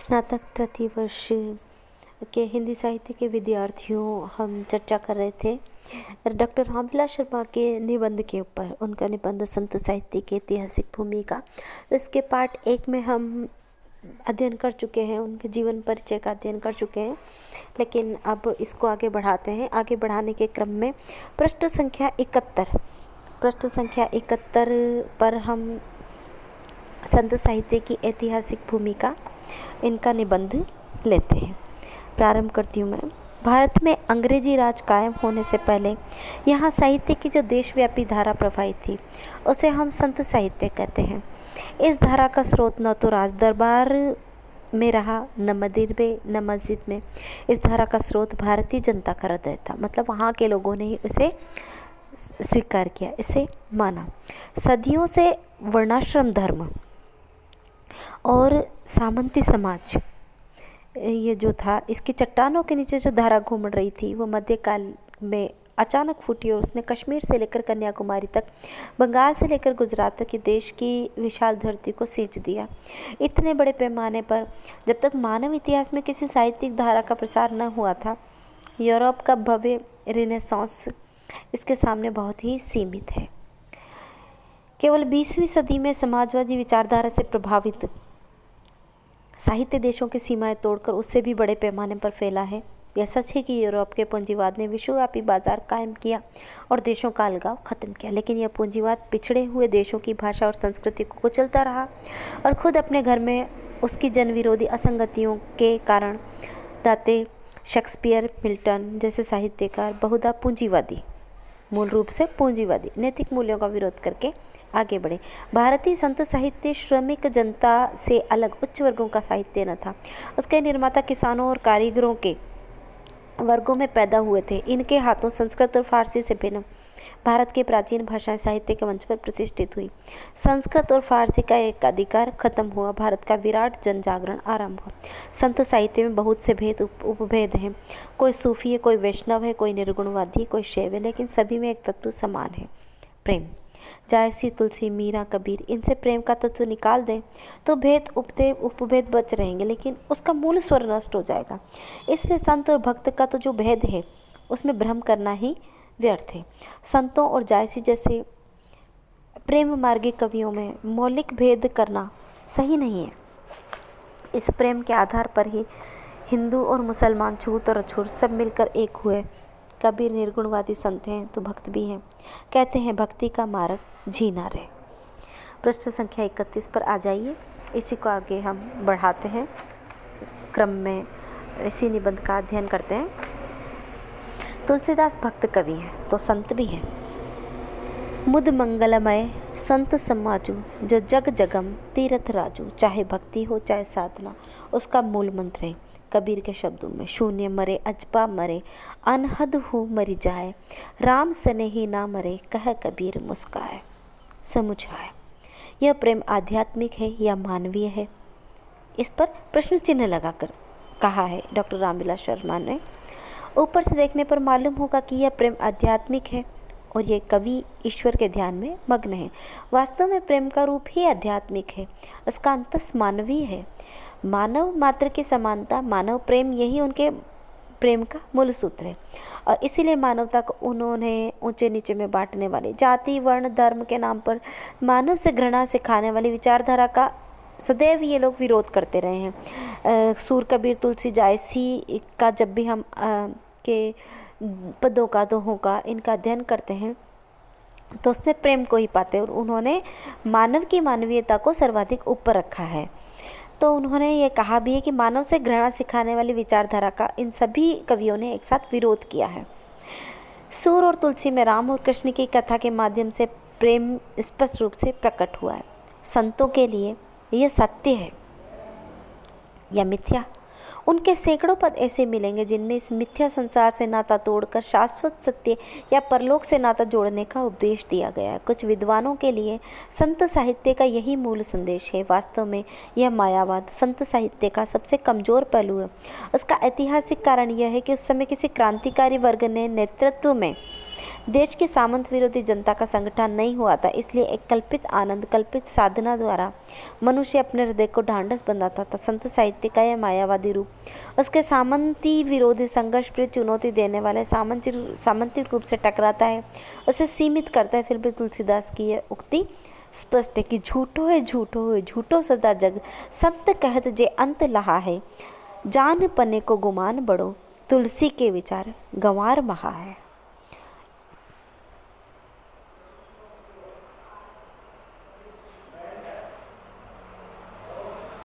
स्नातक तृतीय वर्ष के हिंदी साहित्य के विद्यार्थियों हम चर्चा कर रहे थे डॉक्टर रामविलास शर्मा के निबंध के ऊपर। उनका निबंध संत साहित्य की ऐतिहासिक भूमिका। इसके पार्ट 1 में हम अध्ययन कर चुके हैं, उनके जीवन परिचय का अध्ययन कर चुके हैं, लेकिन अब इसको आगे बढ़ाते हैं। आगे बढ़ाने के क्रम में पृष्ठ संख्या 71 पर हम संत साहित्य की ऐतिहासिक भूमिका, इनका निबंध लेते हैं। प्रारंभ करती हूँ मैं। भारत में अंग्रेजी राज कायम होने से पहले यहाँ साहित्य की जो देशव्यापी धारा प्रवाहित थी उसे हम संत साहित्य कहते हैं। इस धारा का स्रोत न तो राज दरबार में रहा, न मंदिर में, न मस्जिद में। इस धारा का स्रोत भारतीय जनता का हृदय था। मतलब वहाँ के लोगों ने ही उसे स्वीकार किया, इसे माना। सदियों से वर्णाश्रम धर्म और सामंती समाज ये जो था, इसकी चट्टानों के नीचे जो धारा घूम रही थी वो मध्यकाल में अचानक फूटी और उसने कश्मीर से लेकर कन्याकुमारी तक, बंगाल से लेकर गुजरात तक की देश की विशाल धरती को सींच दिया। इतने बड़े पैमाने पर जब तक मानव इतिहास में किसी साहित्यिक धारा का प्रसार न हुआ था, यूरोप का भव्य रिनेसांस इसके सामने बहुत ही सीमित है। केवल 20वीं सदी में समाजवादी विचारधारा से प्रभावित साहित्य देशों की सीमाएं तोड़कर उससे भी बड़े पैमाने पर फैला है। यह सच है कि यूरोप के पूंजीवाद ने विश्वव्यापी बाजार कायम किया और देशों का अलगाव खत्म किया, लेकिन यह पूंजीवाद पिछड़े हुए देशों की भाषा और संस्कृति को कुचलता रहा और खुद अपने घर में उसकी जन विरोधी असंगतियों के कारण दाते शेक्सपियर, मिल्टन जैसे साहित्यकार बहुधा पूंजीवादी, मूल रूप से पूंजीवादी नैतिक मूल्यों का विरोध करके आगे बढ़े। भारतीय संत साहित्य श्रमिक जनता से अलग उच्च वर्गों का साहित्य न था। उसके निर्माता किसानों और कारीगरों के वर्गों में पैदा हुए थे। इनके हाथों संस्कृत और फारसी से भिन्न भारत की प्राचीन भाषाएं साहित्य के मंच पर प्रतिष्ठित हुई। संस्कृत और फारसी का एकाधिकार खत्म हुआ, भारत का विराट जन जागरण आरंभ हुआ। संत साहित्य में बहुत से भेद उपभेद हैं। कोई सूफी है, कोई वैष्णव है, कोई निर्गुणवादी, कोई शैव है, लेकिन सभी में एक तत्व समान है, प्रेम। जायसी, तुलसी, मीरा, कबीर, इनसे प्रेम का तत्व निकाल दें तो भेद उपभेद बच रहेंगे, लेकिन उसका मूल स्वर नष्ट हो जाएगा। इसलिए संत और भक्त का तो जो भेद है उसमें भ्रम करना ही व्यर्थ है। संतों और जायसी जैसे प्रेम मार्गी कवियों में मौलिक भेद करना सही नहीं है। इस प्रेम के आधार पर ही हिंदू और मुसलमान, छूत और अछूत सब मिलकर एक हुए। कबीर निर्गुणवादी संत हैं तो भक्त भी हैं। कहते हैं भक्ति का मार्ग जीना रहे। पृष्ठ संख्या 31 पर आ जाइए। इसी को आगे हम बढ़ाते हैं, क्रम में इसी निबंध का अध्ययन करते हैं। तुलसीदास भक्त कवि हैं तो संत भी हैं। मुद मंगलमय संत समाजू, जो जग जगम तीर्थ राजू। चाहे भक्ति हो चाहे साधना, उसका मूल मंत्र है। कबीर के शब्दों में, शून्य मरे अजपा मरे, अनहद हो मरी जाए, राम सने ही ना मरे, कह कबीर मुस्काए समुझाए। यह प्रेम आध्यात्मिक है या मानवीय है? इस पर प्रश्न चिन्ह लगाकर कहा है डॉक्टर रामविलास शर्मा ने। ऊपर से देखने पर मालूम होगा कि यह प्रेम आध्यात्मिक है और ये कवि ईश्वर के ध्यान में मग्न है। वास्तव में प्रेम का रूप ही आध्यात्मिक है, उसका अंतस मानवीय है। मानव मात्र की समानता, मानव प्रेम, यही उनके प्रेम का मूल सूत्र है। और इसीलिए मानवता को उन्होंने ऊंचे नीचे में बांटने वाली, जाति वर्ण धर्म के नाम पर मानव से घृणा सिखाने वाली विचारधारा का सदैव ये लोग विरोध करते रहे हैं। सूर, कबीर, तुलसी, जायसी का जब भी हम के पदों का, दोहों का, इनका अध्ययन करते हैं तो उसमें प्रेम को ही पाते हैं और उन्होंने मानव की मानवीयता को सर्वाधिक ऊपर रखा है। तो उन्होंने ये कहा भी है कि मानव से घृणा सिखाने वाली विचारधारा का इन सभी कवियों ने एक साथ विरोध किया है। सूर और तुलसी में राम और कृष्ण की कथा के माध्यम से प्रेम स्पष्ट रूप से प्रकट हुआ है। संतों के लिए यह सत्य है या मिथ्या? उनके सैकड़ों पद ऐसे मिलेंगे जिनमें इस मिथ्या संसार से नाता तोड़कर शाश्वत सत्य या परलोक से नाता जोड़ने का उपदेश दिया गया है। कुछ विद्वानों के लिए संत साहित्य का यही मूल संदेश है। वास्तव में यह मायावाद संत साहित्य का सबसे कमज़ोर पहलू है। उसका ऐतिहासिक कारण यह है कि उस समय किसी क्रांतिकारी वर्ग ने नेतृत्व में देश की सामंत विरोधी जनता का संगठन नहीं हुआ था, इसलिए एक कल्पित आनंद, कल्पित साधना द्वारा मनुष्य अपने हृदय को ढांढस बंधाता था। संत साहित्य का यह मायावादी रूप उसके सामंती विरोधी संघर्ष पर चुनौती देने वाले सामंती रूप से टकराता है, उसे सीमित करता है। फिर भी तुलसीदास की यह उक्ति स्पष्ट है कि झूठो है झूठो है झूठो सदा जग, संत कहत जे अंत लहा है, जान पने को गुमान बड़ो, तुलसी के विचार गंवार महा है।